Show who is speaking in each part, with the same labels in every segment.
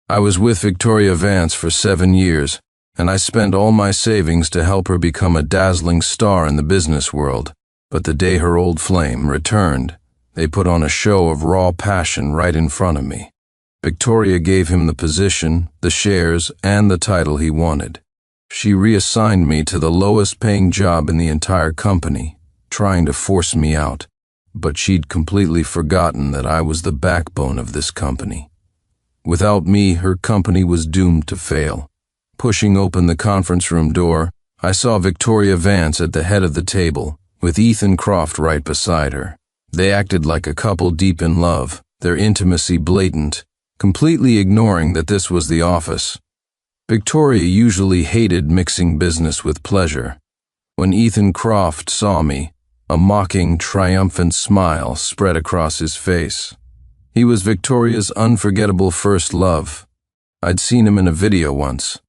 Speaker 1: I was with Victoria Vance for 7 years, and I spent all my savings to help her become a dazzling star in the business world. But the day her old flame returned, they put on a show of raw passion right in front of me. Victoria gave him the position, the shares, and the title he wanted. She reassigned me to the lowest paying job in the entire company, trying to force me out. But she'd completely forgotten that I was the backbone of this company. Without me, her company was doomed to fail. Pushing open the conference room door, I saw Victoria Vance at the head of the table, with Ethan Croft right beside her. They acted like a couple deep in love, their intimacy blatant, completely ignoring that this was the office. Victoria usually hated mixing business with pleasure. When Ethan Croft saw me, a mocking, triumphant smile spread across his face. He was Victoria's unforgettable first love. I'd seen him in a video once.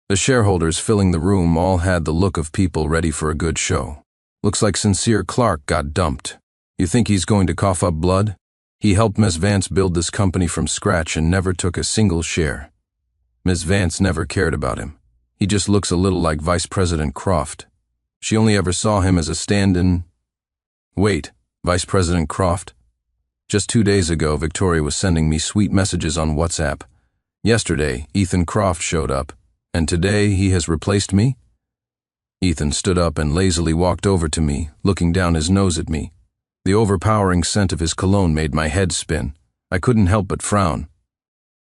Speaker 1: The shareholders filling the room all had the look of people ready for a good show. Looks like Sincere Clark got dumped. You think he's going to cough up blood? He helped Ms. Vance build this company from scratch and never took a single share. Ms. Vance never cared about him. He just looks a little like Vice President Croft. She only ever saw him as a stand-in. Wait, Vice President Croft? Just 2 days ago, Victoria was sending me sweet messages on WhatsApp. Yesterday, Ethan Croft showed up, and today he has replaced me? Ethan stood up and lazily walked over to me, looking down his nose at me. The overpowering scent of his cologne made my head spin. I couldn't help but frown.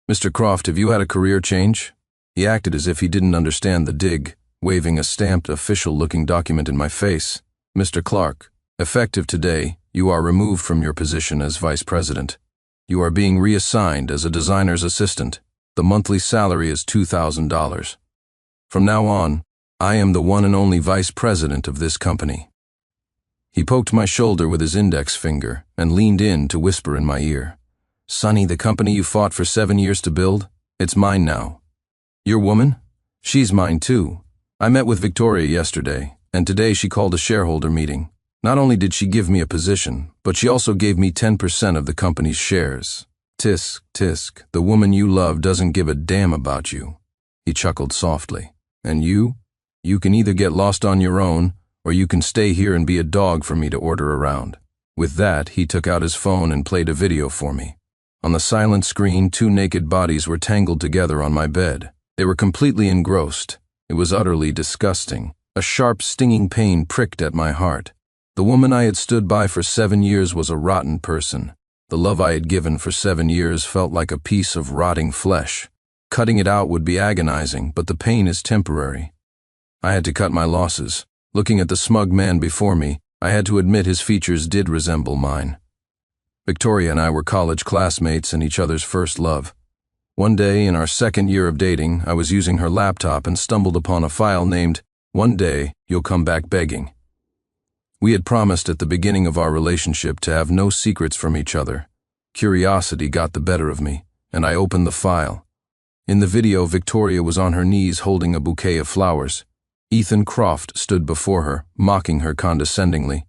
Speaker 1: Mr. Croft, have you had a career change? He acted as if he didn't understand the dig, waving a stamped, official-looking document in my face. Mr. Clark, effective today, you are removed from your position as vice president. You are being reassigned as a designer's assistant. The monthly salary is $2,000. From now on, I am the one and only vice president of this company. He poked my shoulder with his index finger and leaned in to whisper in my ear. Sonny, the company you fought for 7 years to build, it's mine now. Your woman? She's mine too. I met with Victoria yesterday, and today she called a shareholder meeting. Not only did she give me a position, but she also gave me 10% of the company's shares. Tisk, tisk, the woman you love doesn't give a damn about you. He chuckled softly. And you? You can either get lost on your own, or you can stay here and be a dog for me to order around. With that, he took out his phone and played a video for me. On the silent screen, 2 naked bodies were tangled together on my bed. They were completely engrossed. It was utterly disgusting. A sharp, stinging pain pricked at my heart. The woman I had stood by for 7 years was a rotten person. The love I had given for 7 years felt like a piece of rotting flesh. Cutting it out would be agonizing, but the pain is temporary. I had to cut my losses. Looking at the smug man before me, I had to admit his features did resemble mine. Victoria and I were college classmates and each other's first love. One day, in our 2nd year of dating, I was using her laptop and stumbled upon a file named, "One Day, You'll Come Back Begging." We had promised at the beginning of our relationship to have no secrets from each other. Curiosity got the better of me, and I opened the file. In the video, Victoria was on her knees holding a bouquet of flowers. Ethan Croft stood before her, mocking her condescendingly.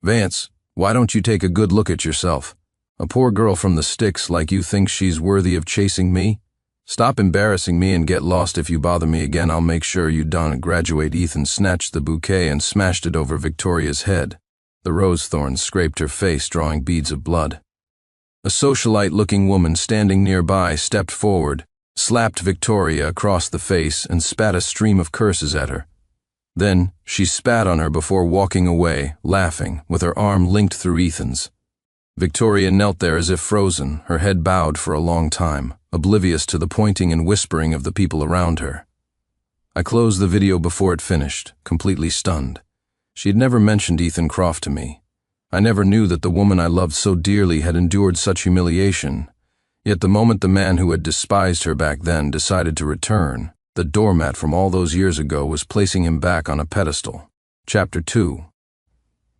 Speaker 1: Vance, why don't you take a good look at yourself? A poor girl from the sticks like you thinks she's worthy of chasing me? Stop embarrassing me and get lost. If you bother me again, I'll make sure you don't graduate. Ethan snatched the bouquet and smashed it over Victoria's head. The rose thorns scraped her face, drawing beads of blood. A socialite-looking woman standing nearby stepped forward, slapped Victoria across the face, and spat a stream of curses at her. Then, she spat on her before walking away, laughing, with her arm linked through Ethan's. Victoria knelt there as if frozen, her head bowed for a long time, oblivious to the pointing and whispering of the people around her. I closed the video before it finished, completely stunned. She had never mentioned Ethan Croft to me. I never knew that the woman I loved so dearly had endured such humiliation. Yet the moment the man who had despised her back then decided to return, the doormat from all those years ago was placing him back on a pedestal. Chapter 2.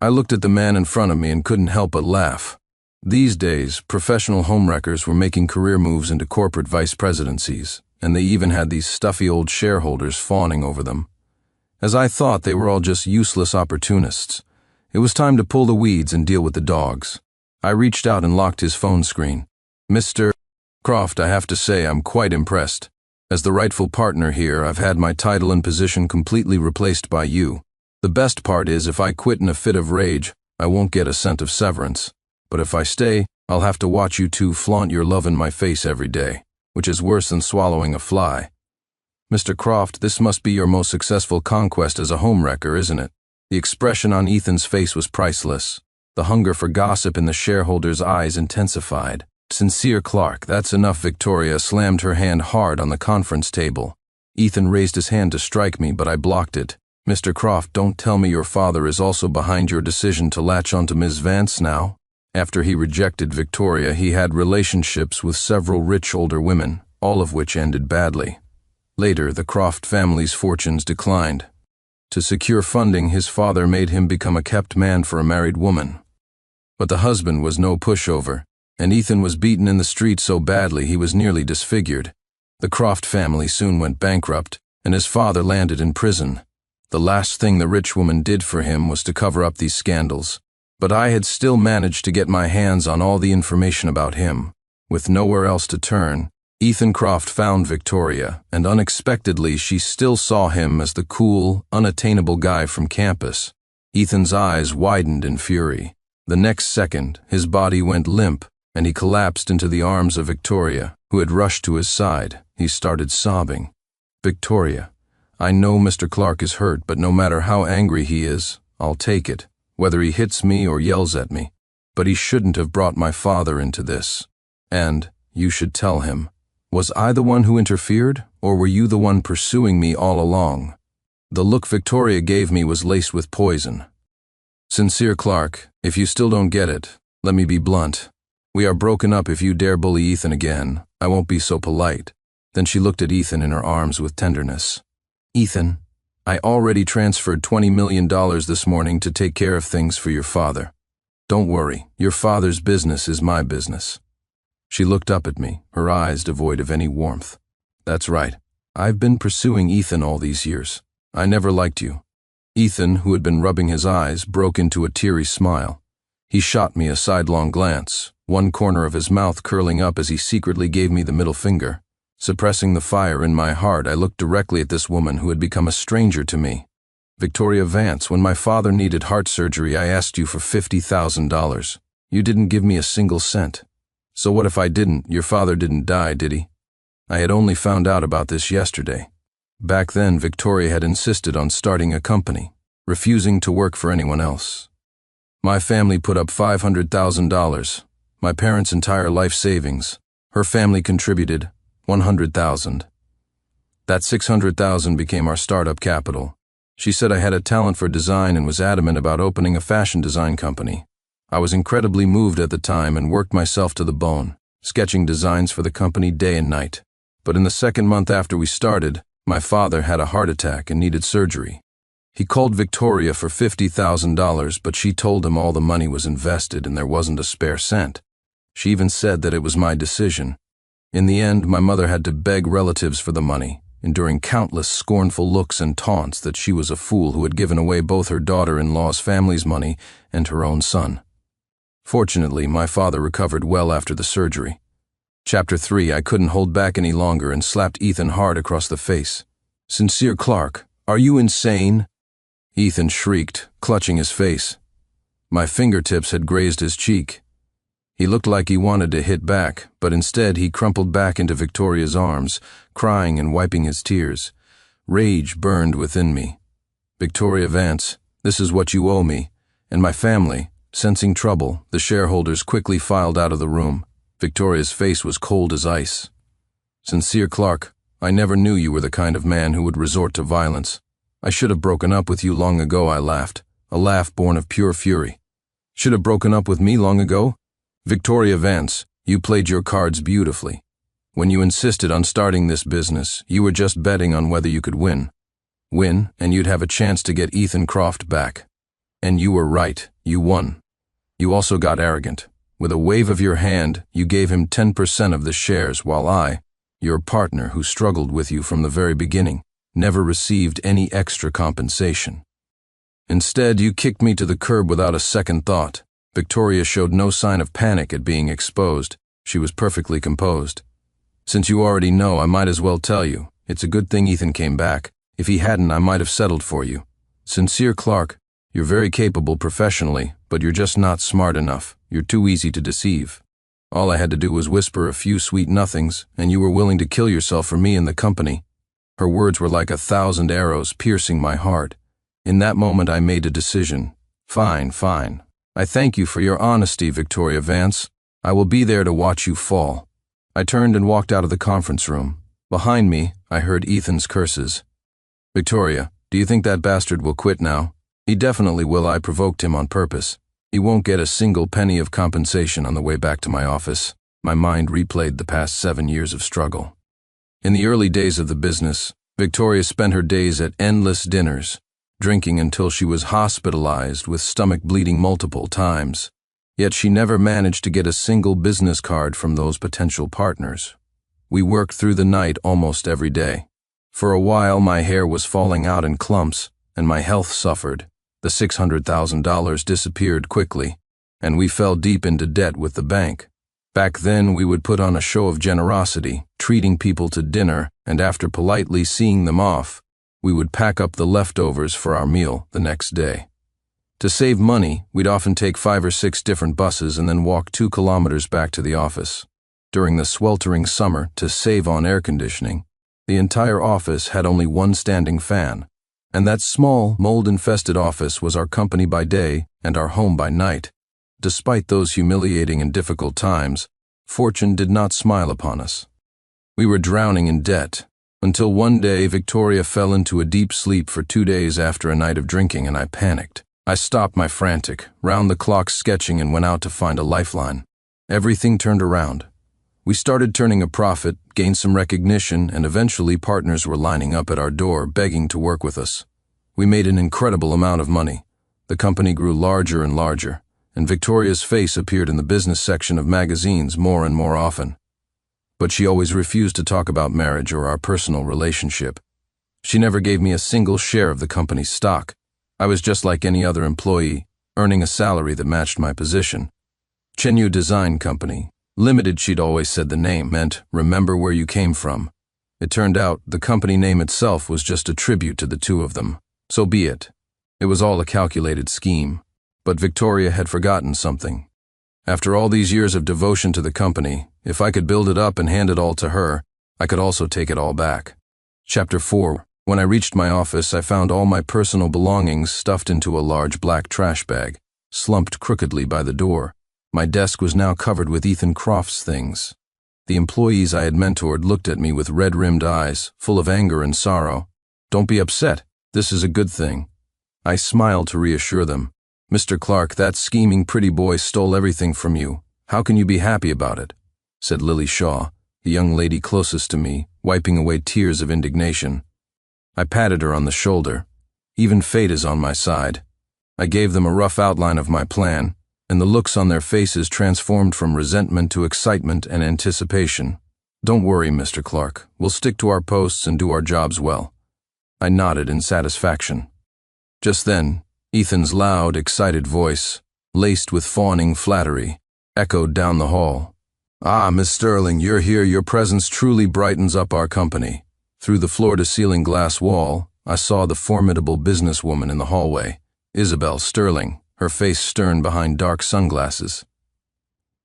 Speaker 1: I looked at the man in front of me and couldn't help but laugh. These days, professional homewreckers were making career moves into corporate vice presidencies, and they even had these stuffy old shareholders fawning over them. As I thought, they were all just useless opportunists. It was time to pull the weeds and deal with the dogs. I reached out and locked his phone screen. Mr. Croft, I have to say I'm quite impressed. As the rightful partner here, I've had my title and position completely replaced by you. The best part is if I quit in a fit of rage, I won't get a cent of severance. But if I stay, I'll have to watch you two flaunt your love in my face every day, which is worse than swallowing a fly. Mr. Croft, this must be your most successful conquest as a homewrecker, isn't it? The expression on Ethan's face was priceless. The hunger for gossip in the shareholder's eyes intensified. Sincere Clark, that's enough. Victoria slammed her hand hard on the conference table. Ethan raised his hand to strike me, but I blocked it. Mr. Croft, don't tell me your father is also behind your decision to latch onto Ms. Vance now? After he rejected Victoria, he had relationships with several rich older women, all of which ended badly. Later, the Croft family's fortunes declined. To secure funding, his father made him become a kept man for a married woman. But the husband was no pushover, and Ethan was beaten in the street so badly he was nearly disfigured. The Croft family soon went bankrupt, and his father landed in prison. The last thing the rich woman did for him was to cover up these scandals. But I had still managed to get my hands on all the information about him. With nowhere else to turn, Ethan Croft found Victoria, and unexpectedly she still saw him as the cool, unattainable guy from campus. Ethan's eyes widened in fury. The next second, his body went limp, and he collapsed into the arms of Victoria, who had rushed to his side. He started sobbing. Victoria, I know Mr. Clark is hurt, but no matter how angry he is, I'll take it, whether he hits me or yells at me. But he shouldn't have brought my father into this. And, you should tell him, was I the one who interfered, or were you the one pursuing me all along? The look Victoria gave me was laced with poison. Sincere Clark, if you still don't get it, let me be blunt. We are broken up. If you dare bully Ethan again, I won't be so polite. Then she looked at Ethan in her arms with tenderness. Ethan, I already transferred $20 million this morning to take care of things for your father. Don't worry, your father's business is my business. She looked up at me, her eyes devoid of any warmth. That's right. I've been pursuing Ethan all these years. I never liked you. Ethan, who had been rubbing his eyes, broke into a teary smile. He shot me a sidelong glance, one corner of his mouth curling up as he secretly gave me the middle finger. Suppressing the fire in my heart, I looked directly at this woman who had become a stranger to me. Victoria Vance, when my father needed heart surgery, I asked you for $50,000. You didn't give me a single cent. So what if I didn't? Your father didn't die, did he? I had only found out about this yesterday. Back then, Victoria had insisted on starting a company, refusing to work for anyone else. My family put up $500,000, my parents' entire life savings. Her family contributed $100,000. That $600,000 became our startup capital. She said I had a talent for design and was adamant about opening a fashion design company. I was incredibly moved at the time and worked myself to the bone, sketching designs for the company day and night. But in the second month after we started, my father had a heart attack and needed surgery. He called Victoria for $50,000, but she told him all the money was invested and there wasn't a spare cent. She even said that it was my decision. In the end, my mother had to beg relatives for the money, enduring countless scornful looks and taunts that she was a fool who had given away both her daughter-in-law's family's money and her own son. Fortunately, my father recovered well after the surgery. Chapter 3, I couldn't hold back any longer and slapped Ethan hard across the face. Sincere Clark, are you insane? Ethan shrieked, clutching his face. My fingertips had grazed his cheek. He looked like he wanted to hit back, but instead he crumpled back into Victoria's arms, crying and wiping his tears. Rage burned within me. Victoria Vance, this is what you owe me, and my family. Sensing trouble, the shareholders quickly filed out of the room. Victoria's face was cold as ice. Sincere Clark, I never knew you were the kind of man who would resort to violence. I should have broken up with you long ago, I laughed, a laugh born of pure fury. Should have broken up with me long ago? Victoria Vance, you played your cards beautifully. When you insisted on starting this business, you were just betting on whether you could win. Win, and you'd have a chance to get Ethan Croft back. And you were right, you won. You also got arrogant. With a wave of your hand, you gave him 10% of the shares, while I, your partner who struggled with you from the very beginning, never received any extra compensation. Instead, you kicked me to the curb without a second thought. Victoria showed no sign of panic at being exposed. She was perfectly composed. Since you already know, I might as well tell you. It's a good thing Ethan came back. If he hadn't, I might have settled for you. Sincere, Clark. You're very capable professionally, but you're just not smart enough. You're too easy to deceive. All I had to do was whisper a few sweet nothings, and you were willing to kill yourself for me and the company." Her words were like 1,000 arrows piercing my heart. In that moment I made a decision. Fine. I thank you for your honesty, Victoria Vance. I will be there to watch you fall." I turned and walked out of the conference room. Behind me, I heard Ethan's curses. "Victoria, do you think that bastard will quit now?" "He definitely will. I provoked him on purpose. He won't get a single penny of compensation on the way back to my office." My mind replayed the past 7 years of struggle. In the early days of the business, Victoria spent her days at endless dinners, drinking until she was hospitalized with stomach bleeding multiple times. Yet she never managed to get a single business card from those potential partners. We worked through the night almost every day. For a while, my hair was falling out in clumps, and my health suffered. The $600,000 disappeared quickly, and we fell deep into debt with the bank. Back then, we would put on a show of generosity, treating people to dinner, and after politely seeing them off, we would pack up the leftovers for our meal the next day. To save money, we'd often take 5 or 6 different buses and then walk 2 kilometers back to the office. During the sweltering summer, to save on air conditioning, the entire office had only one standing fan, and that small, mold-infested office was our company by day and our home by night. Despite those humiliating and difficult times, fortune did not smile upon us. We were drowning in debt, until one day Victoria fell into a deep sleep for 2 days after a night of drinking, and I panicked. I stopped my frantic, round-the-clock sketching, and went out to find a lifeline. Everything turned around. We started turning a profit, gained some recognition, and eventually partners were lining up at our door begging to work with us. We made an incredible amount of money. The company grew larger and larger, and Victoria's face appeared in the business section of magazines more and more often. But she always refused to talk about marriage or our personal relationship. She never gave me a single share of the company's stock. I was just like any other employee, earning a salary that matched my position. Chenyu Design Company Limited, she'd always said the name, meant remember where you came from. It turned out the company name itself was just a tribute to the two of them. So be it. It was all a calculated scheme. But Victoria had forgotten something. After all these years of devotion to the company, if I could build it up and hand it all to her, I could also take it all back. Chapter 4. When I reached my office, I found all my personal belongings stuffed into a large black trash bag, slumped crookedly by the door. My desk was now covered with Ethan Croft's things. The employees I had mentored looked at me with red-rimmed eyes, full of anger and sorrow. "Don't be upset. This is a good thing." I smiled to reassure them. "Mr. Clark, that scheming pretty boy stole everything from you. How can you be happy about it?" said Lily Shaw, the young lady closest to me, wiping away tears of indignation. I patted her on the shoulder. Even fate is on my side. I gave them a rough outline of my plan, and the looks on their faces transformed from resentment to excitement and anticipation. "Don't worry, Mr. Clark. We'll stick to our posts and do our jobs well." I nodded in satisfaction. Just then, Ethan's loud, excited voice, laced with fawning flattery, echoed down the hall. "Ah, Miss Sterling, you're here. Your presence truly brightens up our company." Through the floor-to-ceiling glass wall, I saw the formidable businesswoman in the hallway, Isabel Sterling, her face stern behind dark sunglasses.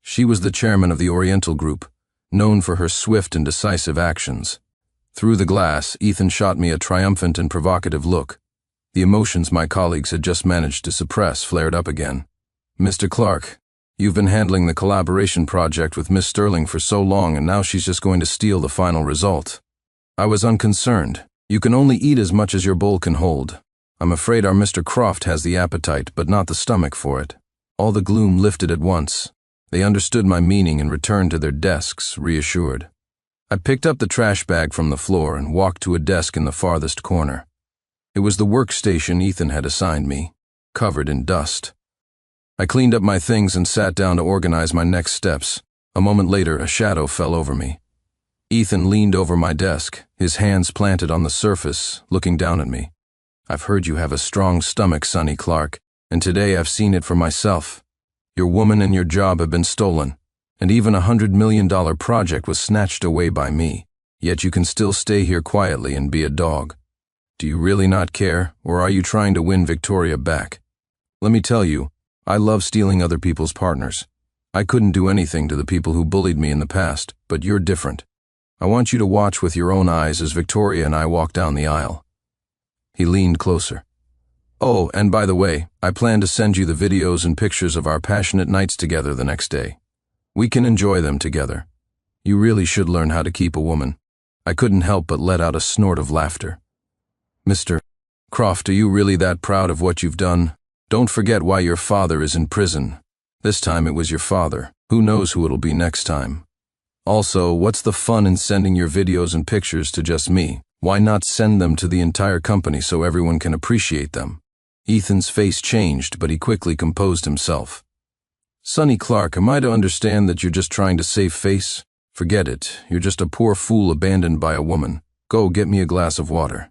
Speaker 1: She was the chairman of the Oriental Group, known for her swift and decisive actions. Through the glass, Ethan shot me a triumphant and provocative look. The emotions my colleagues had just managed to suppress flared up again. "Mr. Clark, you've been handling the collaboration project with Miss Sterling for so long, and now she's just going to steal the final result." I was unconcerned. "You can only eat as much as your bowl can hold. I'm afraid our Mr. Croft has the appetite, but not the stomach for it." All the gloom lifted at once. They understood my meaning and returned to their desks, reassured. I picked up the trash bag from the floor and walked to a desk in the farthest corner. It was the workstation Ethan had assigned me, covered in dust. I cleaned up my things and sat down to organize my next steps. A moment later, a shadow fell over me. Ethan leaned over my desk, his hands planted on the surface, looking down at me. "I've heard you have a strong stomach, Sonny Clark, and today I've seen it for myself. Your woman and your job have been stolen, and even $100 million project was snatched away by me. Yet you can still stay here quietly and be a dog. Do you really not care, or are you trying to win Victoria back? Let me tell you, I love stealing other people's partners. I couldn't do anything to the people who bullied me in the past, but you're different. I want you to watch with your own eyes as Victoria and I walk down the aisle. He leaned closer. Oh, and by the way, I plan to send you the videos and pictures of our passionate nights together the next day. We can enjoy them together. You really should learn how to keep a woman. I couldn't help but let out a snort of laughter. Mr. Croft, are you really that proud of what you've done? Don't forget why your father is in prison. This time it was your father. Who knows who it'll be next time? Also, what's the fun in sending your videos and pictures to just me? Why not send them to the entire company so everyone can appreciate them? Ethan's face changed, but he quickly composed himself. Sonny Clark, am I to understand that you're just trying to save face? Forget it. You're just a poor fool abandoned by a woman. Go get me a glass of water.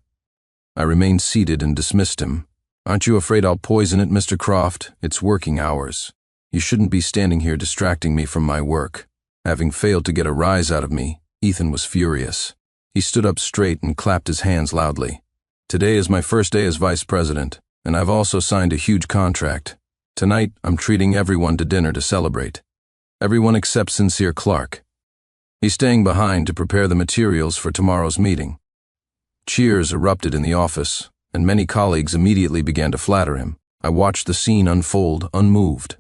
Speaker 1: I remained seated and dismissed him. Aren't you afraid I'll poison it, Mr. Croft? It's working hours. You shouldn't be standing here distracting me from my work. Having failed to get a rise out of me, Ethan was furious. He stood up straight and clapped his hands loudly. Today is my first day as vice president, and I've also signed a huge contract. Tonight, I'm treating everyone to dinner to celebrate. Everyone except Sincere Clark. He's staying behind to prepare the materials for tomorrow's meeting. Cheers erupted in the office, and many colleagues immediately began to flatter him. I watched the scene unfold, unmoved.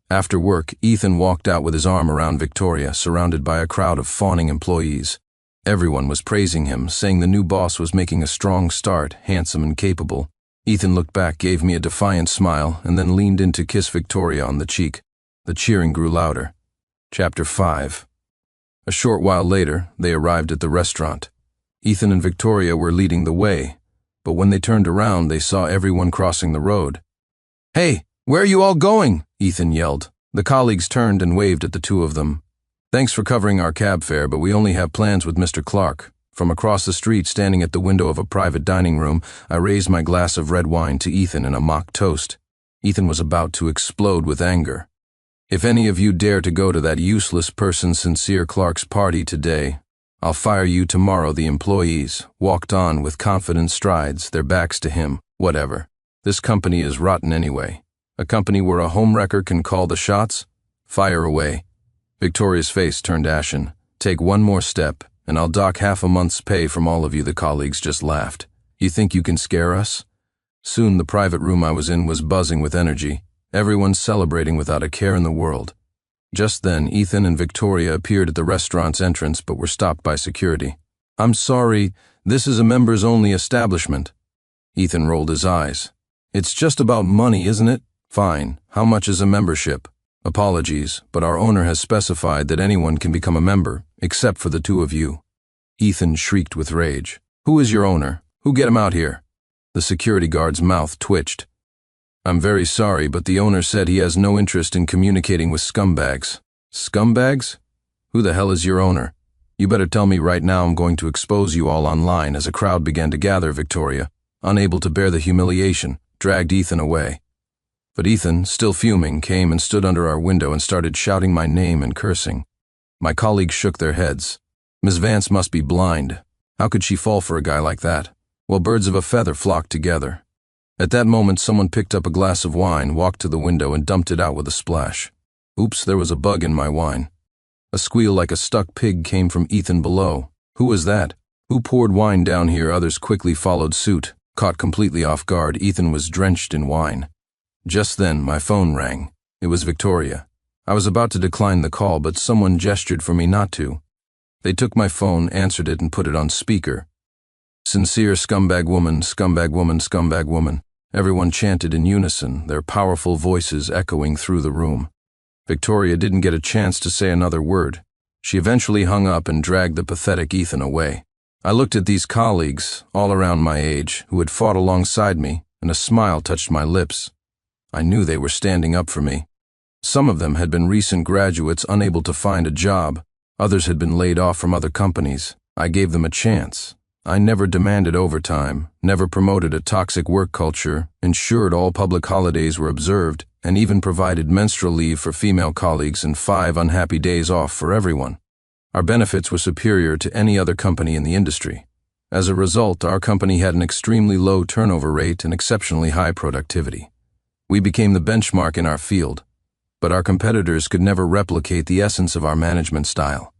Speaker 1: After work, Ethan walked out with his arm around Victoria, surrounded by a crowd of fawning employees. Everyone was praising him, saying the new boss was making a strong start, handsome and capable. Ethan looked back, gave me a defiant smile, and then leaned in to kiss Victoria on the cheek. The cheering grew louder. Chapter 5. A short while later, they arrived at the restaurant. Ethan and Victoria were leading the way, but when they turned around, they saw everyone crossing the road. Hey, where are you all going? Ethan yelled. The colleagues turned and waved at the two of them. Thanks for covering our cab fare, but we only have plans with Mr. Clark. From across the street, standing at the window of a private dining room, I raised my glass of red wine to Ethan in a mock toast. Ethan was about to explode with anger. If any of you dare to go to that useless person Sincere Clark's party today, I'll fire you tomorrow. The employees walked on with confident strides, their backs to him. Whatever. This company is rotten anyway. A company where a homewrecker can call the shots? Fire away. Victoria's face turned ashen. Take one more step, and I'll dock half a month's pay from all of you. The colleagues just laughed. You think you can scare us? Soon the private room I was in was buzzing with energy, everyone celebrating without a care in the world. Just then, Ethan and Victoria appeared at the restaurant's entrance but were stopped by security. I'm sorry, this is a members-only establishment. Ethan rolled his eyes. It's just about money, isn't it? Fine. How much is a membership? Apologies, but our owner has specified that anyone can become a member, except for the two of you. Ethan shrieked with rage. Who is your owner? Who get him out here? The security guard's mouth twitched. I'm very sorry, but the owner said he has no interest in communicating with scumbags. Scumbags? Who the hell is your owner? You better tell me right now. I'm going to expose you all online. As a crowd began to gather, Victoria, unable to bear the humiliation, dragged Ethan away. But Ethan, still fuming, came and stood under our window and started shouting my name and cursing. My colleagues shook their heads. Miss Vance must be blind. How could she fall for a guy like that? Well, birds of a feather flocked together. At that moment, someone picked up a glass of wine, walked to the window, and dumped it out with a splash. Oops, there was a bug in my wine. A squeal like a stuck pig came from Ethan below. Who was that? Who poured wine down here? Others quickly followed suit. Caught completely off guard, Ethan was drenched in wine. Just then, my phone rang. It was Victoria. I was about to decline the call, but someone gestured for me not to. They took my phone, answered it, and put it on speaker. Sincere scumbag woman, scumbag woman, scumbag woman. Everyone chanted in unison, their powerful voices echoing through the room. Victoria didn't get a chance to say another word. She eventually hung up and dragged the pathetic Ethan away. I looked at these colleagues, all around my age, who had fought alongside me, and a smile touched my lips. I knew they were standing up for me. Some of them had been recent graduates unable to find a job. Others had been laid off from other companies. I gave them a chance. I never demanded overtime, never promoted a toxic work culture, ensured all public holidays were observed, and even provided menstrual leave for female colleagues and 5 unhappy days off for everyone. Our benefits were superior to any other company in the industry. As a result, our company had an extremely low turnover rate and exceptionally high productivity. We became the benchmark in our field, but our competitors could never replicate the essence of our management style.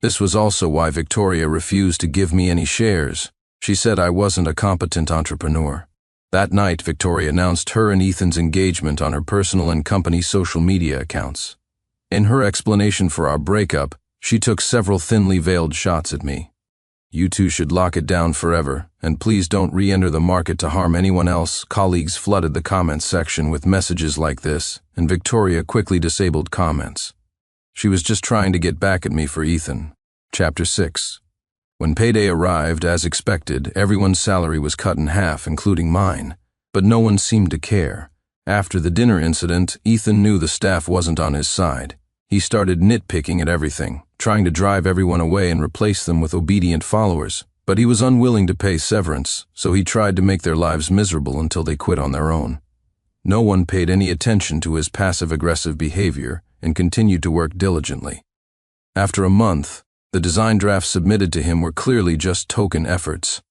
Speaker 1: This was also why Victoria refused to give me any shares. She said I wasn't a competent entrepreneur. That night, Victoria announced her and Ethan's engagement on her personal and company social media accounts. In her explanation for our breakup, she took several thinly veiled shots at me. "You two should lock it down forever, and please don't re-enter the market to harm anyone else." Colleagues flooded the comments section with messages like this, and Victoria quickly disabled comments. She was just trying to get back at me for Ethan. Chapter 6. When payday arrived, as expected, everyone's salary was cut in half, including mine. But no one seemed to care. After the dinner incident, Ethan knew the staff wasn't on his side. He started nitpicking at everything, trying to drive everyone away and replace them with obedient followers. But he was unwilling to pay severance, so he tried to make their lives miserable until they quit on their own. No one paid any attention to his passive-aggressive behavior and continued to work diligently. After a month, the design drafts submitted to him were clearly just token efforts.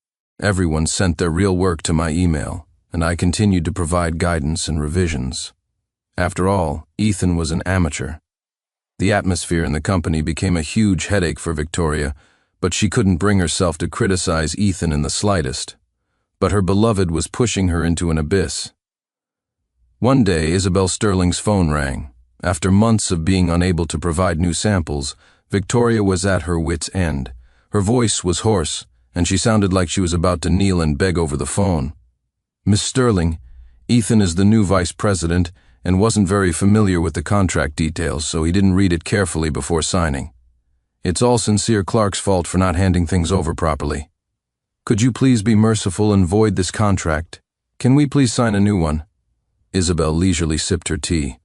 Speaker 1: Everyone sent their real work to my email, and I continued to provide guidance and revisions. After all, Ethan was an amateur. The atmosphere in the company became a huge headache for Victoria, but she couldn't bring herself to criticize Ethan in the slightest. But her beloved was pushing her into an abyss. One day, Isabel Sterling's phone rang. After months of being unable to provide new samples, Victoria was at her wit's end. Her voice was hoarse, and she sounded like she was about to kneel and beg over the phone. "Miss Sterling, Ethan is the new vice president and wasn't very familiar with the contract details, so he didn't read it carefully before signing. It's all Sincere Clark's fault for not handing things over properly. Could you please be merciful and void this contract? Can we please sign a new one?" Isabel leisurely sipped her tea.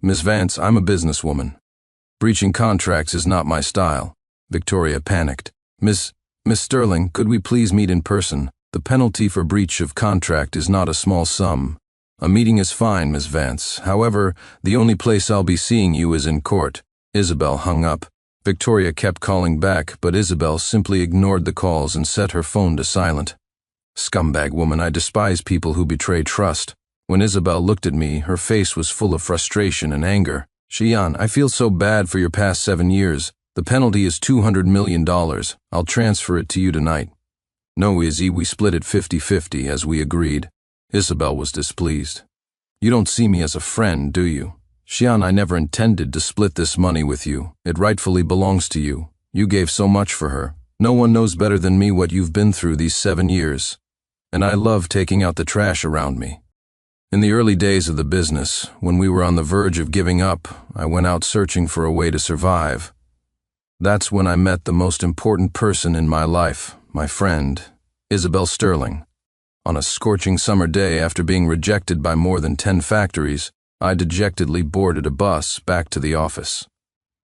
Speaker 1: "Miss Vance, I'm a businesswoman. Breaching contracts is not my style." Victoria panicked. Miss Sterling, could we please meet in person? The penalty for breach of contract is not a small sum. "A meeting is fine, Miss Vance. However, the only place I'll be seeing you is in court." Isabel hung up. Victoria kept calling back, but Isabel simply ignored the calls and set her phone to silent. Scumbag woman, I despise people who betray trust. When Isabel looked at me, her face was full of frustration and anger. "Xian, I feel so bad for your past 7 years. The penalty is $200 million. I'll transfer it to you tonight." "No, Izzy, we split it 50-50 as we agreed." Isabel was displeased. "You don't see me as a friend, do you? Xian, I never intended to split this money with you. It rightfully belongs to you. You gave so much for her. No one knows better than me what you've been through these 7 years. And I love taking out the trash around me. In the early days of the business, when we were on the verge of giving up, I went out searching for a way to survive. That's when I met the most important person in my life, my friend, Isabel Sterling. On a scorching summer day, after being rejected by more than 10 factories, I dejectedly boarded a bus back to the office.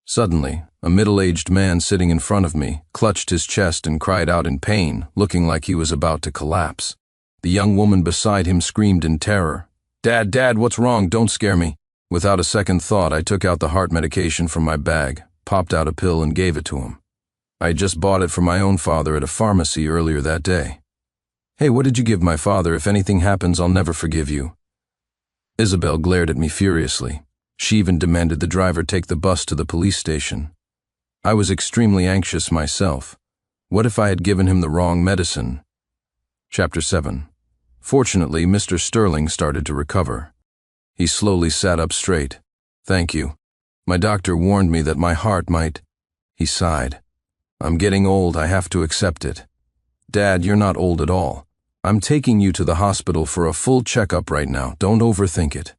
Speaker 1: Suddenly, a middle-aged man sitting in front of me clutched his chest and cried out in pain, looking like he was about to collapse. The young woman beside him screamed in terror. Dad, what's wrong? Don't scare me." Without a second thought, I took out the heart medication from my bag, popped out a pill and gave it to him. I had just bought it for my own father at a pharmacy earlier that day. "Hey, what did you give my father? If anything happens, I'll never forgive you." Isabel glared at me furiously. She even demanded the driver take the bus to the police station. I was extremely anxious myself. What if I had given him the wrong medicine? Chapter 7. Fortunately, Mr. Sterling started to recover. He slowly sat up straight. "Thank you. My doctor warned me that my heart might..." He sighed. "I'm getting old, I have to accept it." "Dad, you're not old at all. I'm taking you to the hospital for a full checkup right now. Don't overthink it."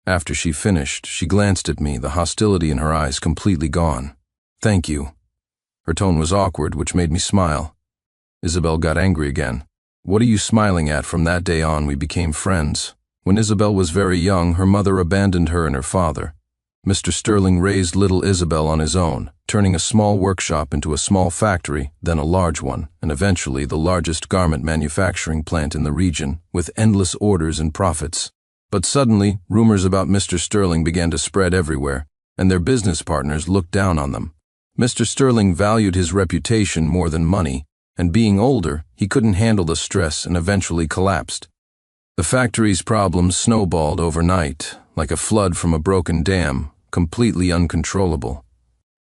Speaker 1: After she finished, she glanced at me, the hostility in her eyes completely gone. "Thank you." Her tone was awkward, which made me smile. Isabel got angry again. "What are you smiling at? From that day on, we became friends. When Isabel was very young, her mother abandoned her and her father. Mr. Sterling raised little Isabel on his own, turning a small workshop into a small factory, then a large one, and eventually the largest garment manufacturing plant in the region, with endless orders and profits. But suddenly, rumors about Mr. Sterling began to spread everywhere, and their business partners looked down on them. Mr. Sterling valued his reputation more than money, and being older, he couldn't handle the stress and eventually collapsed. The factory's problems snowballed overnight, like a flood from a broken dam, completely uncontrollable.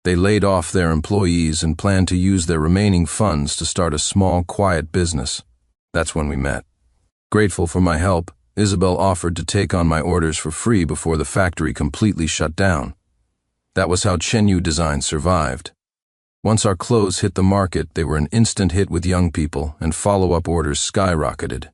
Speaker 1: They laid off their employees and planned to use their remaining funds to start a small, quiet business. That's when we met. Grateful for my help, Isabel offered to take on my orders for free before the factory completely shut down. That was how Chenyu Designs survived. Once our clothes hit the market, they were an instant hit with young people, and follow-up orders skyrocketed.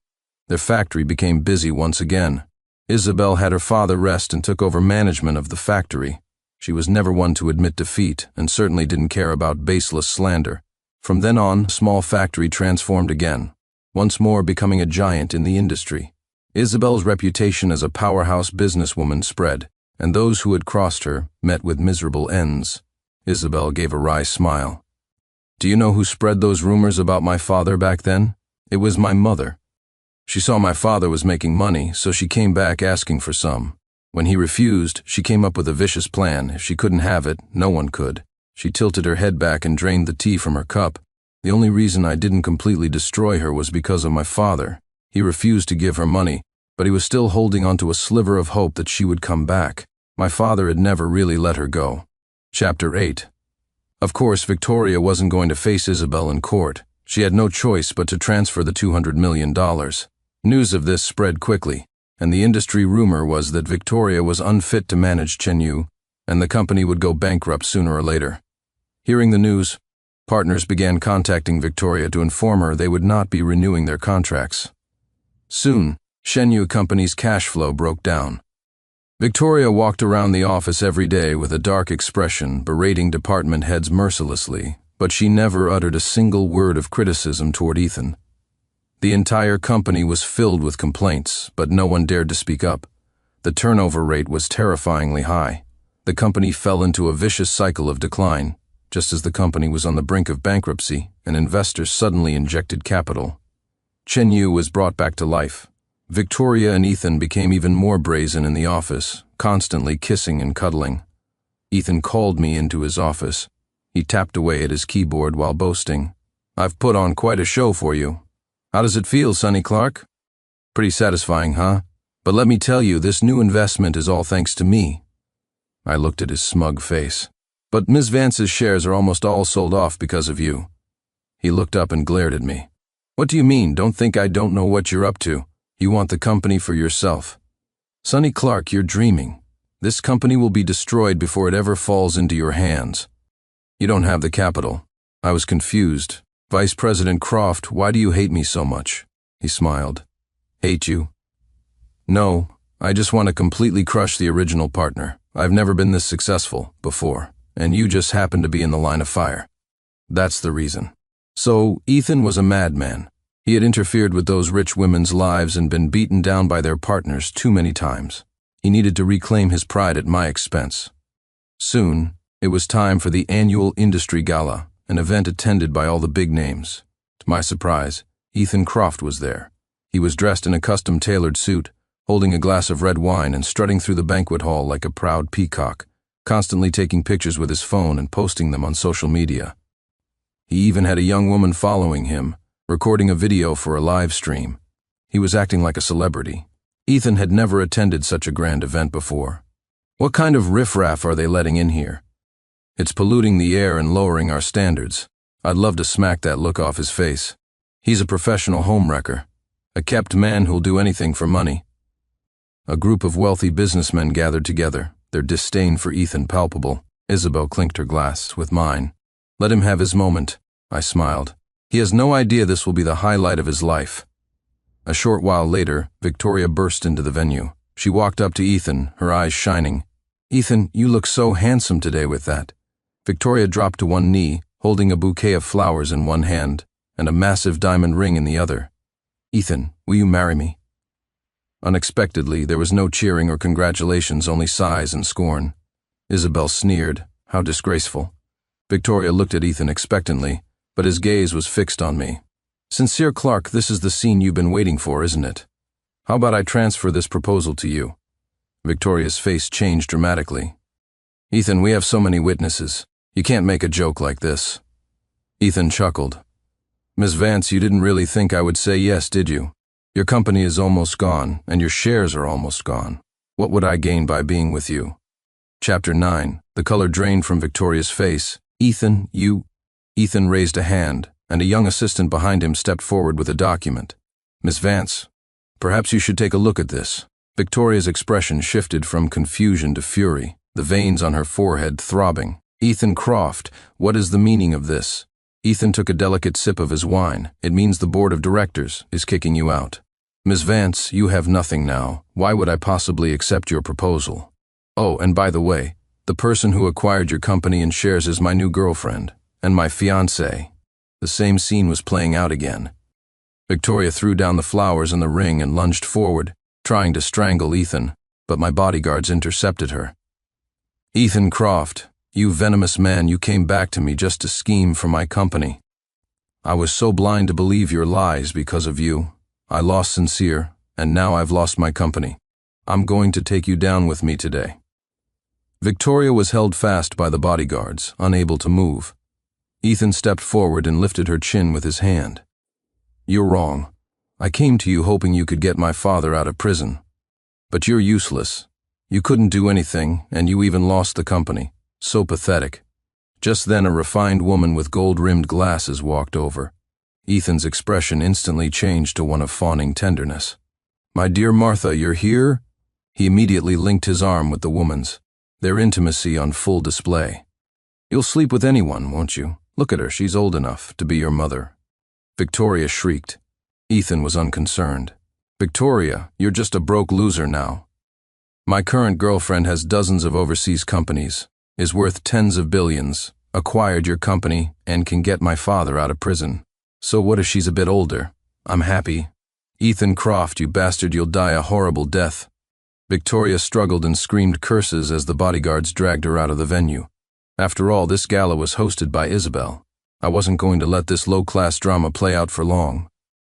Speaker 1: Their factory became busy once again. Isabel had her father rest and took over management of the factory. She was never one to admit defeat, and certainly didn't care about baseless slander. From then on, the small factory transformed again, once more becoming a giant in the industry. Isabel's reputation as a powerhouse businesswoman spread, and those who had crossed her met with miserable ends. Isabel gave a wry smile. Do you know who spread those rumors about my father back then? It was my mother. She saw my father was making money, so she came back asking for some. When he refused, she came up with a vicious plan. If she couldn't have it, no one could. She tilted her head back and drained the tea from her cup. The only reason I didn't completely destroy her was because of my father. He refused to give her money, but he was still holding onto a sliver of hope that she would come back. My father had never really let her go. Chapter 8. Of course, Victoria wasn't going to face Isabel in court. She had no choice but to transfer the $200 million. News of this spread quickly, and the industry rumor was that Victoria was unfit to manage Chenyu, and the company would go bankrupt sooner or later. Hearing the news, partners began contacting Victoria to inform her they would not be renewing their contracts. Soon, Chenyu Company's cash flow broke down. Victoria walked around the office every day with a dark expression, berating department heads mercilessly, but she never uttered a single word of criticism toward Ethan. The entire company was filled with complaints, but no one dared to speak up. The turnover rate was terrifyingly high. The company fell into a vicious cycle of decline. Just as the company was on the brink of bankruptcy, an investor suddenly injected capital. Chenyu was brought back to life. Victoria and Ethan became even more brazen in the office, constantly kissing and cuddling. Ethan called me into his office. He tapped away at his keyboard while boasting. "I've put on quite a show for you. How does it feel, Sonny Clark? Pretty satisfying, huh? But let me tell you, this new investment is all thanks to me." I looked at his smug face. "But Ms. Vance's shares are almost all sold off because of you." He looked up and glared at me. "What do you mean? Don't think I don't know what you're up to. You want the company for yourself. Sonny Clark, you're dreaming. This company will be destroyed before it ever falls into your hands. You don't have the capital." I was confused. "Vice President Croft, why do you hate me so much?" He smiled. "Hate you? No, I just want to completely crush the original partner. I've never been this successful before, and you just happen to be in the line of fire. That's the reason." So, Ethan was a madman. He had interfered with those rich women's lives and been beaten down by their partners too many times. He needed to reclaim his pride at my expense. Soon, it was time for the annual industry gala, an event attended by all the big names. To my surprise, Ethan Croft was there. He was dressed in a custom-tailored suit, holding a glass of red wine and strutting through the banquet hall like a proud peacock, constantly taking pictures with his phone and posting them on social media. He even had a young woman following him, recording a video for a live stream. He was acting like a celebrity. Ethan had never attended such a grand event before. What kind of riffraff are they letting in here? It's polluting the air and lowering our standards. I'd love to smack that look off his face. He's a professional homewrecker, a kept man who'll do anything for money. A group of wealthy businessmen gathered together, their disdain for Ethan palpable. Isabel clinked her glass with mine. "Let him have his moment," I smiled. "He has no idea this will be the highlight of his life." A short while later, Victoria burst into the venue. She walked up to Ethan, her eyes shining. "Ethan, you look so handsome today with that." Victoria dropped to one knee, holding a bouquet of flowers in one hand and a massive diamond ring in the other. "Ethan, will you marry me?" Unexpectedly, there was no cheering or congratulations, only sighs and scorn. Isabel sneered. How disgraceful. Victoria looked at Ethan expectantly, but his gaze was fixed on me. "Sincere Clark, this is the scene you've been waiting for, isn't it?" How about I transfer this proposal to you? Victoria's face changed dramatically. Ethan, we have so many witnesses. You can't make a joke like this. Ethan chuckled. Miss Vance, you didn't really think I would say yes, did you? Your company is almost gone, and your shares are almost gone. What would I gain by being with you? Chapter 9. The color drained from Victoria's face. Ethan, you... Ethan raised a hand, and a young assistant behind him stepped forward with a document. Miss Vance, perhaps you should take a look at this. Victoria's expression shifted from confusion to fury, the veins on her forehead throbbing. Ethan Croft, what is the meaning of this? Ethan took a delicate sip of his wine. It means the board of directors is kicking you out. Miss Vance, you have nothing now. Why would I possibly accept your proposal? Oh, and by the way, the person who acquired your company and shares is my new girlfriend, and my fiancée. The same scene was playing out again. Victoria threw down the flowers and the ring and lunged forward, trying to strangle Ethan, but my bodyguards intercepted her. Ethan Croft, you venomous man, you came back to me just to scheme for my company. I was so blind to believe your lies because of you. I lost Sincere, and now I've lost my company. I'm going to take you down with me today. Victoria was held fast by the bodyguards, unable to move. Ethan stepped forward and lifted her chin with his hand. You're wrong. I came to you hoping you could get my father out of prison. But you're useless. You couldn't do anything, and you even lost the company. So pathetic. Just then a refined woman with gold-rimmed glasses walked over. Ethan's expression instantly changed to one of fawning tenderness. My dear Martha, you're here? He immediately linked his arm with the woman's, their intimacy on full display. You'll sleep with anyone, won't you? Look at her, she's old enough to be your mother. Victoria shrieked. Ethan was unconcerned. Victoria, you're just a broke loser now. My current girlfriend has dozens of overseas companies, is worth tens of billions, acquired your company, and can get my father out of prison. So what if she's a bit older? I'm happy. Ethan Croft, you bastard, you'll die a horrible death. Victoria struggled and screamed curses as the bodyguards dragged her out of the venue. After all, this gala was hosted by Isabel. I wasn't going to let this low-class drama play out for long.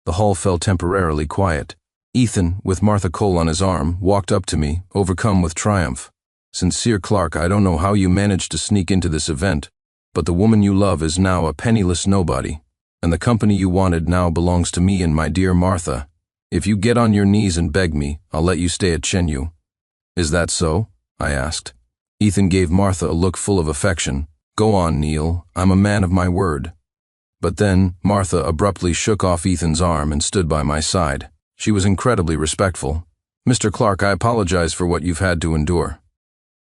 Speaker 1: The hall fell temporarily quiet. Ethan, with Martha Cole on his arm, walked up to me, overcome with triumph. Sincere Clark, I don't know how you managed to sneak into this event, but the woman you love is now a penniless nobody, and the company you wanted now belongs to me and my dear Martha. If you get on your knees and beg me, I'll let you stay at Chenyu. Is that so? I asked. Ethan gave Martha a look full of affection. Go on, Neil, I'm a man of my word. But then, Martha abruptly shook off Ethan's arm and stood by my side. She was incredibly respectful. Mr. Clark, I apologize for what you've had to endure.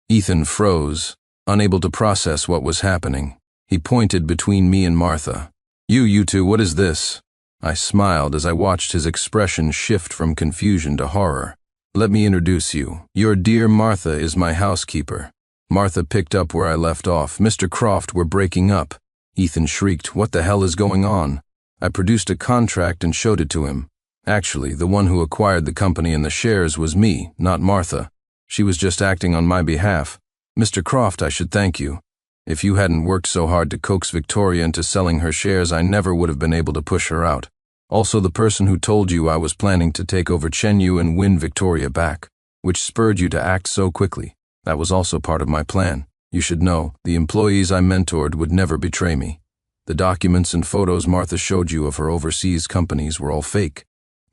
Speaker 1: Ethan froze, unable to process what was happening. He pointed between me and Martha. You two, what is this? I smiled as I watched his expression shift from confusion to horror. Let me introduce you. Your dear Martha is my housekeeper. Martha picked up where I left off. Mr. Croft, we're breaking up. Ethan shrieked, what the hell is going on? I produced a contract and showed it to him. Actually, the one who acquired the company and the shares was me, not Martha. She was just acting on my behalf. Mr. Croft, I should thank you. If you hadn't worked so hard to coax Victoria into selling her shares, I never would have been able to push her out. Also, the person who told you I was planning to take over Chenyu and win Victoria back, which spurred you to act so quickly. That was also part of my plan. You should know, the employees I mentored would never betray me. The documents and photos Martha showed you of her overseas companies were all fake.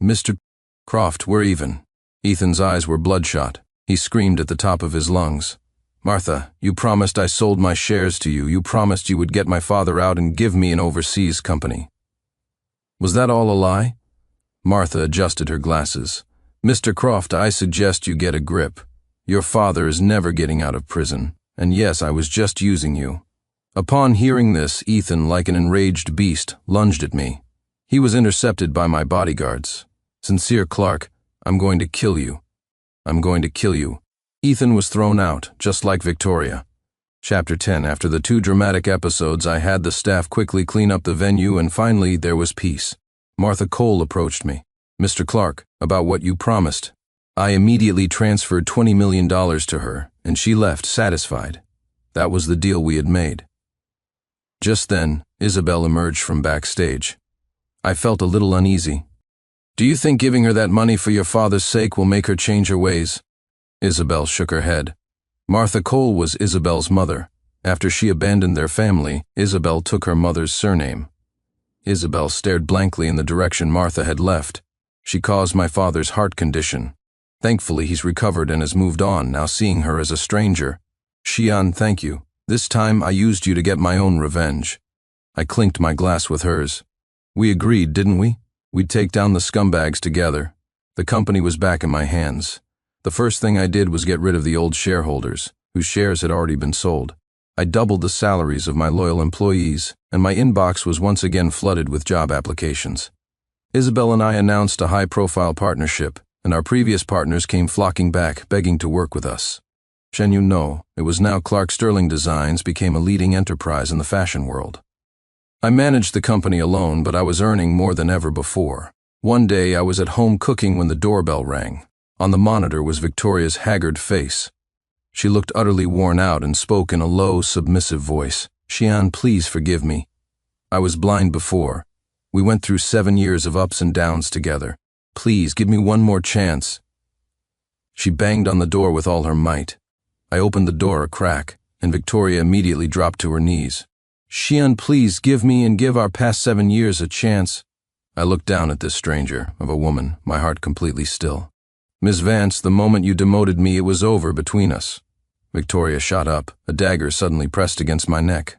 Speaker 1: Mr. Croft, we're even. Ethan's eyes were bloodshot. He screamed at the top of his lungs. Martha, you promised I sold my shares to you. You promised you would get my father out and give me an overseas company. Was that all a lie? Martha adjusted her glasses. Mr. Croft, I suggest you get a grip. Your father is never getting out of prison. And yes, I was just using you. Upon hearing this, Ethan, like an enraged beast, lunged at me. He was intercepted by my bodyguards. Sincere Clark, I'm going to kill you. I'm going to kill you. Ethan was thrown out, just like Victoria. Chapter 10. After the 2 dramatic episodes, I had the staff quickly clean up the venue, and finally there was peace. Martha Cole approached me. Mr. Clark, about what you promised. I immediately transferred $20 million to her, and she left satisfied. That was the deal we had made. Just then, Isabel emerged from backstage. I felt a little uneasy. Do you think giving her that money for your father's sake will make her change her ways? Isabel shook her head. Martha Cole was Isabel's mother. After she abandoned their family, Isabel took her mother's surname. Isabel stared blankly in the direction Martha had left. She caused my father's heart condition. Thankfully, he's recovered and has moved on, now seeing her as a stranger. Xian, thank you. This time I used you to get my own revenge. I clinked my glass with hers. We agreed, didn't we? We'd take down the scumbags together. The company was back in my hands. The first thing I did was get rid of the old shareholders, whose shares had already been sold. I doubled the salaries of my loyal employees, and my inbox was once again flooded with job applications. Isabel and I announced a high-profile partnership, and our previous partners came flocking back, begging to work with us. Shen Yun know, it was now Clark Sterling Designs became a leading enterprise in the fashion world. I managed the company alone, but I was earning more than ever before. One day I was at home cooking when the doorbell rang. On the monitor was Victoria's haggard face. She looked utterly worn out and spoke in a low, submissive voice. Xian, please forgive me. I was blind before. We went through 7 years of ups and downs together. Please, give me one more chance. She banged on the door with all her might. I opened the door a crack, and Victoria immediately dropped to her knees. Xian, please give me and give our past 7 years a chance. I looked down at this stranger, of a woman, my heart completely still. Miss Vance, the moment you demoted me, it was over between us. Victoria shot up, a dagger suddenly pressed against my neck.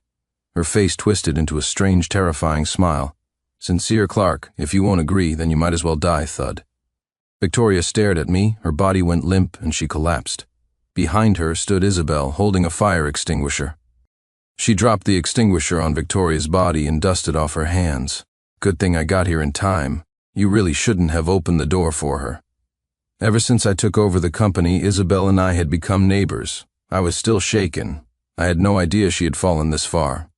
Speaker 1: Her face twisted into a strange, terrifying smile. Sincere Clark, if you won't agree, then you might as well die, thud. Victoria stared at me, her body went limp, and she collapsed. Behind her stood Isabel, holding a fire extinguisher. She dropped the extinguisher on Victoria's body and dusted off her hands. Good thing I got here in time. You really shouldn't have opened the door for her. Ever since I took over the company, Isabel and I had become neighbors. I was still shaken. I had no idea she had fallen this far.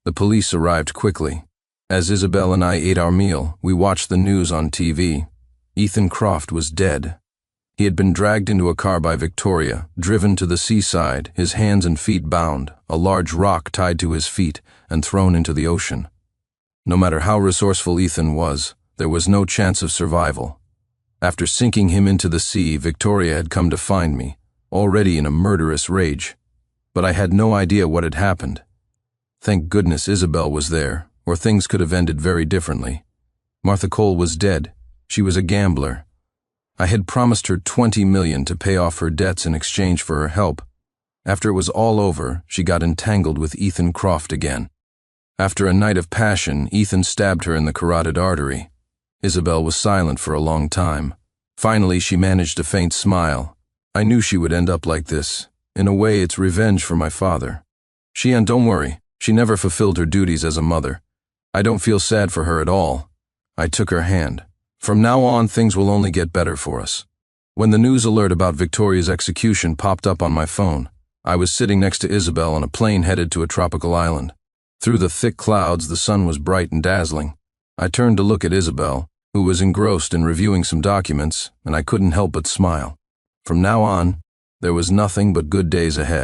Speaker 1: The police arrived quickly. As Isabel and I ate our meal, we watched the news on TV. Ethan Croft was dead. He had been dragged into a car by Victoria, driven to the seaside, his hands and feet bound, a large rock tied to his feet, and thrown into the ocean. No matter how resourceful Ethan was, there was no chance of survival. After sinking him into the sea, Victoria had come to find me, already in a murderous rage. But I had no idea what had happened. Thank goodness Isabel was there, or things could have ended very differently. Martha Cole was dead. She was a gambler. I had promised her $20 million to pay off her debts in exchange for her help. After it was all over, she got entangled with Ethan Croft again. After a night of passion, Ethan stabbed her in the carotid artery. Isabel was silent for a long time. Finally, she managed a faint smile. I knew she would end up like this. In a way, it's revenge for my father. Xian, don't worry. She never fulfilled her duties as a mother. I don't feel sad for her at all. I took her hand. From now on, things will only get better for us. When the news alert about Victoria's execution popped up on my phone, I was sitting next to Isabel on a plane headed to a tropical island. Through the thick clouds, the sun was bright and dazzling. I turned to look at Isabel, who was engrossed in reviewing some documents, and I couldn't help but smile. From now on, there was nothing but good days ahead.